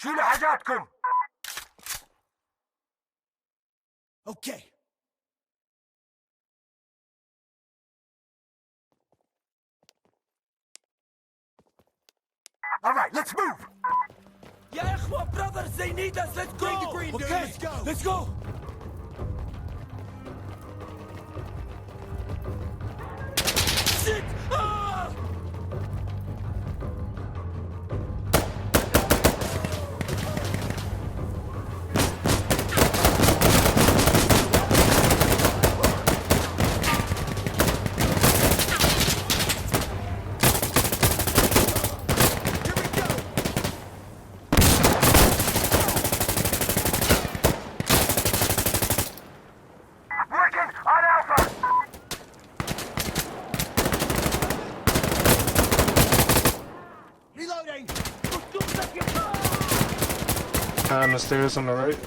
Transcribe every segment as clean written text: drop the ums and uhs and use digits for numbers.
شيلوا حاجاتكم. Okay. All right, let's move. يا إخوة, brothers, they need us. Let's go. Okay, let's go. Let's go. Shit! Ah! Working on Alpha. Reloading. On the stairs on the right.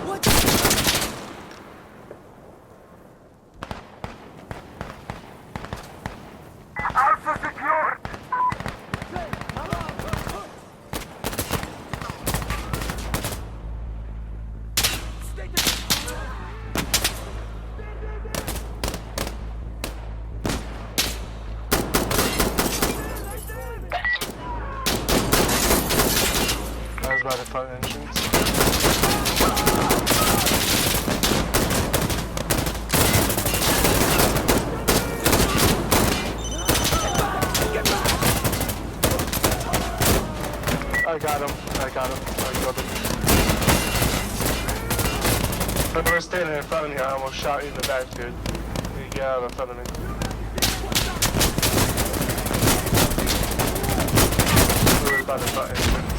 What? Alpha secured. I was by the front entrance. I got him. I got him. When we were standing in front of me, I almost shot you in the back, dude. You get out in front of me. We were by the front entrance.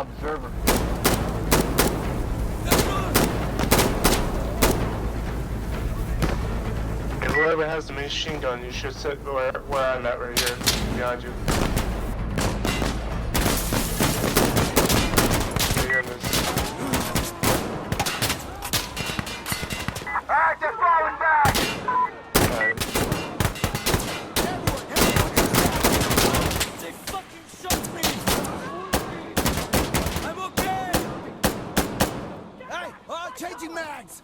Observer. If whoever has the machine gun, you should sit where I'm at right here, behind you. You're hearing this. Alright, they're falling back. Alright. They fucking shot me. I'm okay. Hey, changing mags.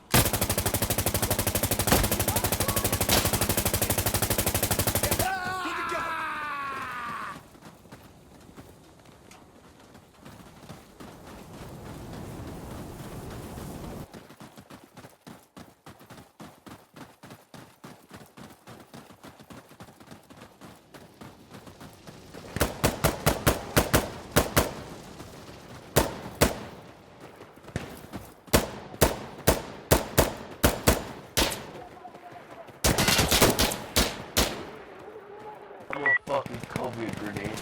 Fucking COVID grenade.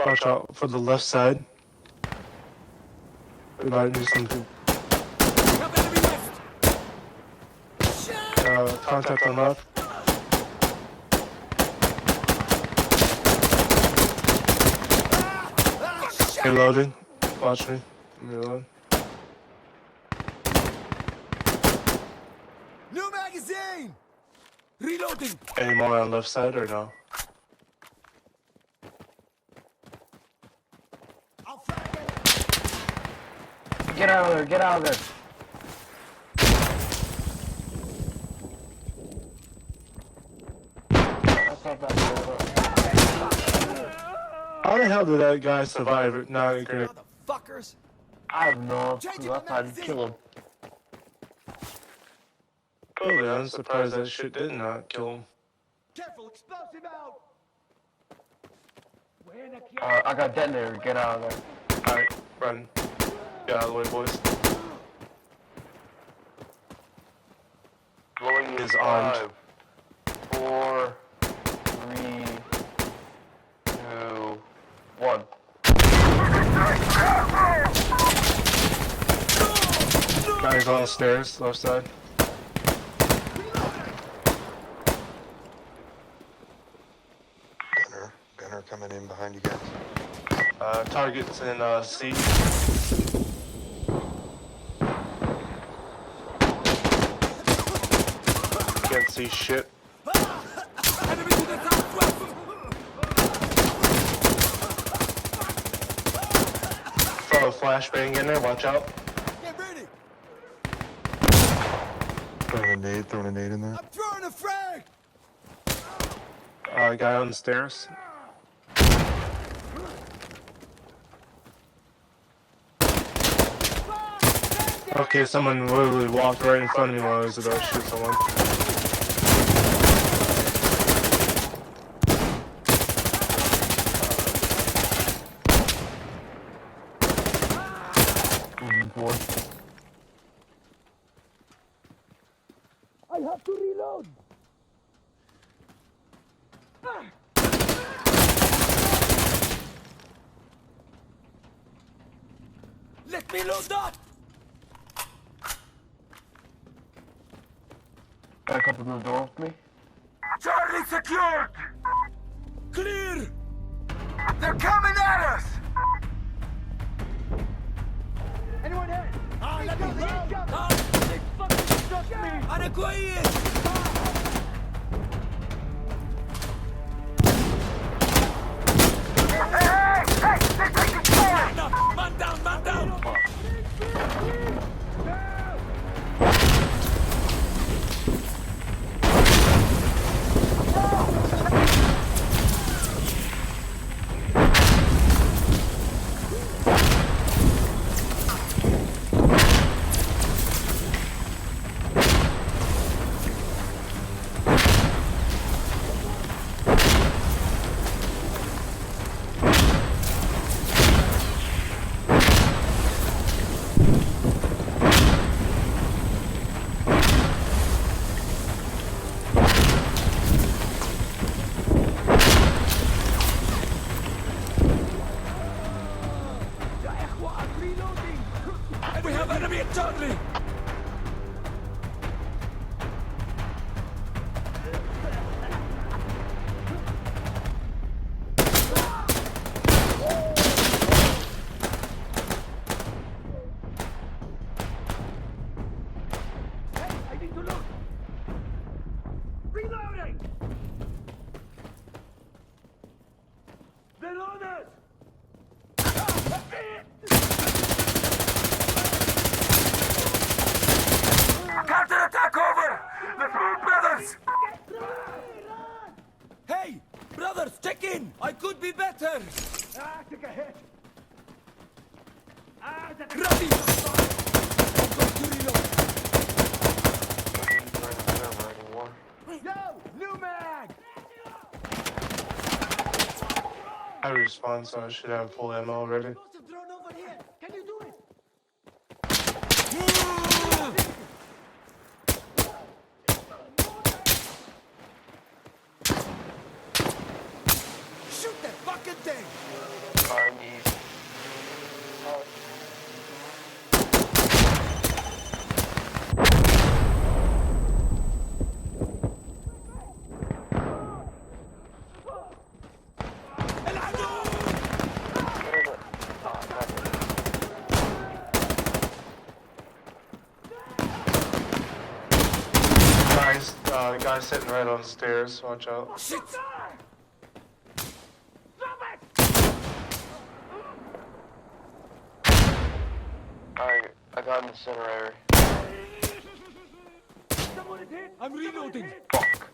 Watch out for the left side. We might do something. Contact on left. Reloading. Watch me. Reload. New magazine. Reloading. Any more on left side or no? Get out of there, get out of there. How the hell did that guy survive it? Not a grenade. Motherfuckers. I have no clue. I thought he'd kill him. Really, I'm surprised that shit did not kill him. Careful, explosive out. I got detonator. Get out of there. Alright, run. Get out of the way, boys. is armed. 4, 3, 2, 1. Guys on the stairs, left side. Gunner coming in behind you guys. Target's in C. Can't see shit. Enemy to the southwest! Throw a flashbang in there, watch out. Get ready! Throwing a nade in there. I'm throwing a frag! Guy on the stairs. Okay, someone literally walked right in front of me while I was about to shoot someone. Moving forward. I have to reload! Let me load that! Got a couple to the door with me. Charlie secured! Clear! They're coming at us! Anyone hit? Let me go! They fucking struck me! أنا كويس! Hey! They're taking fire! Man down! Man down! We have enemy at Charlie! Hey, I need to look! Reloading! They're on us! Counterattack over! Let's move, brothers! Hey! Brothers, check in! I could be better! Take a hit! Ready! I'm going to reload! Yo! New mag! I respawn, so I should have full ammo already. Explosive drone over here! Can you do it? Shoot that fucking thing! Guys sitting right on the stairs, watch out. Shit! Alright, I got in the center area. Someone is hit! I'm reloading! Fuck.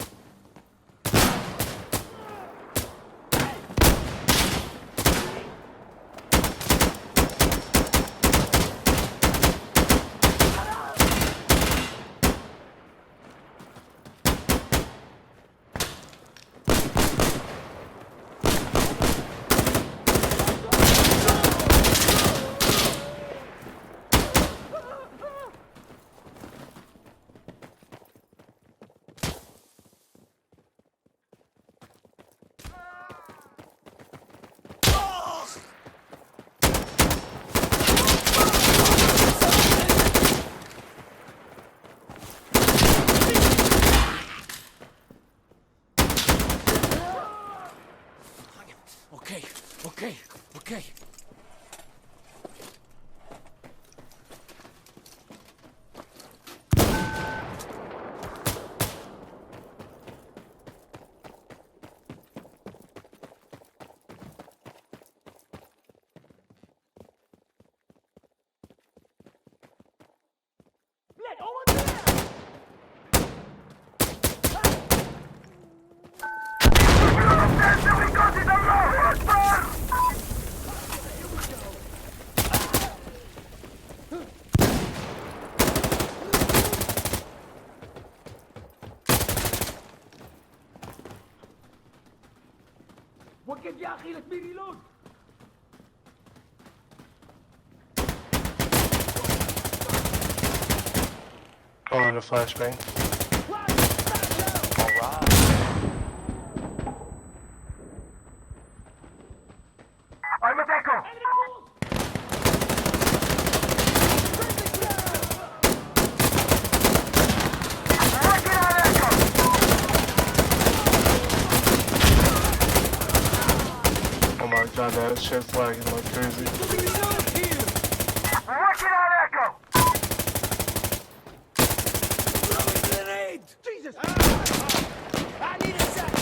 блядь, over there! We got it alone! Akbar! وقف يا اخي let me reload. Calling a flashbang. I'm at Echo! Working on Echo! Oh my god, that shit's lagging like crazy. Working on Echo! Throwing grenade! Jesus! I need a sec!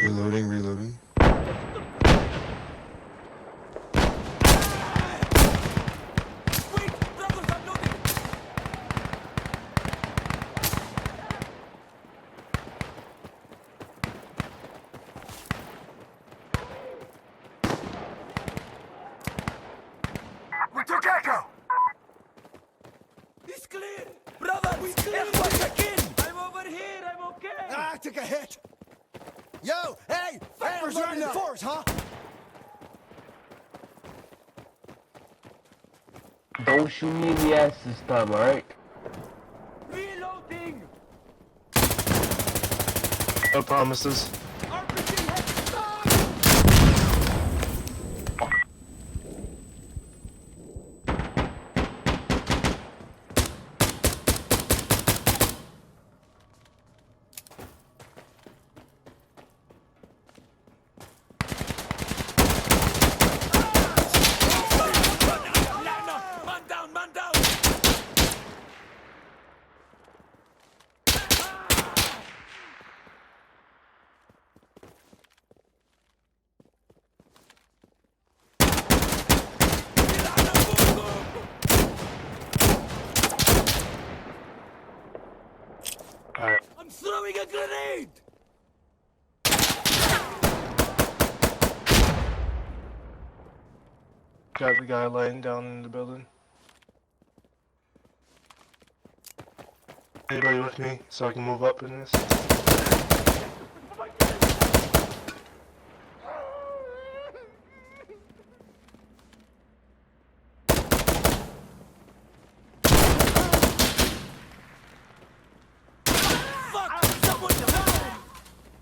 Reloading, reloading. Wait, brothers, I'm loading! We took Echo! It's clear! Brother, we clear! I'm over here, I'm okay! I took a hit. Yo, hey, fighters running the force, huh? Don't shoot me in the ass this time, alright? Reloading! No promises. RPG head stop! Man down, man down! Alright. I'm throwing a grenade! Got the guy laying down in the building. Anybody with me so I can move up in this? Fuck! Someone down!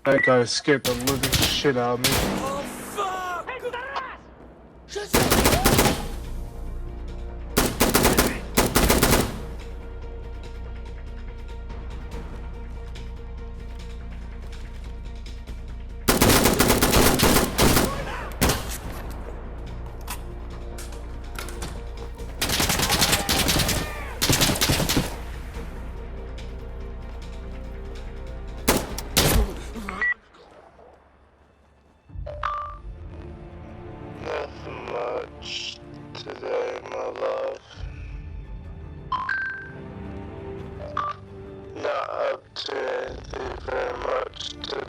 That guy scared the living shit out of me. Oh fuck! Nothing much today, my love. Not up to anything very much today.